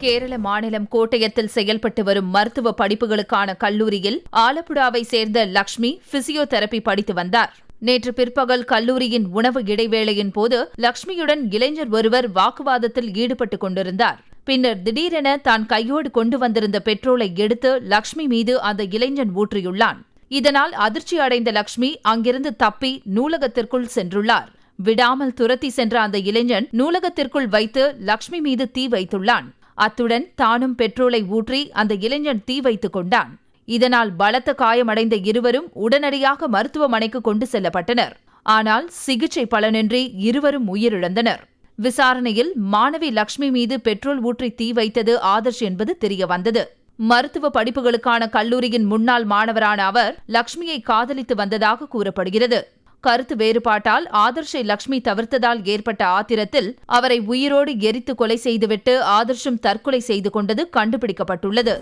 கேரள மாநிலம் கோட்டயத்தில் செயல்பட்டு வரும் மருத்துவ படிப்புகளுக்கான கல்லூரியில் ஆலப்புழாவை சேர்ந்த லக்ஷ்மி பிசியோதெரபி படித்து வந்தார். நேற்று பிற்பகல் கல்லூரியின் உணவு இடைவேளையின் போது லக்ஷ்மியுடன் இளைஞர் ஒருவர் வாக்குவாதத்தில் ஈடுபட்டுக் கொண்டிருந்தார். பின்னர் திடீரென தான் கையோடு கொண்டு வந்திருந்த பெட்ரோலை எடுத்து லக்ஷ்மி மீது அந்த இளைஞன் ஊற்றியுள்ளான். இதனால் அதிர்ச்சி அடைந்த லக்ஷ்மி அங்கிருந்து தப்பி நூலகத்திற்குள் சென்றுள்ளார். விடாமல் துரத்தி சென்ற அந்த இளைஞன் நூலகத்திற்குள் வைத்து லக்ஷ்மி மீது தீ வைத்துள்ளான். அத்துடன் தானும் பெட்ரோலை ஊற்றி அந்த இளைஞன் தீ வைத்துக் கொண்டான். இதனால் பலத்த காயமடைந்த இருவரும் உடனடியாக மருத்துவமனைக்கு கொண்டு செல்லப்பட்டனர். ஆனால் சிகிச்சை பலனின்றி இருவரும் உயிரிழந்தனர். விசாரணையில் மாணவி லக்ஷ்மி மீது பெட்ரோல் ஊற்றி தீ வைத்தது ஆதர்ஷ் என்பது தெரியவந்தது. மருத்துவ படிப்புகளுக்கான கல்லூரியின் முன்னாள் மாணவரான அவர் லக்ஷ்மியை காதலித்து வந்ததாக கூறப்படுகிறது. கருத்து வேறுபாட்டால் ஆதர்ஷை லக்ஷ்மி தவிர்த்ததால் ஏற்பட்ட ஆத்திரத்தில் அவரை உயிரோடு எரித்து கொலை செய்துவிட்டு ஆதர்ஷும் தற்கொலை செய்து கொண்டது கண்டுபிடிக்கப்பட்டுள்ளது.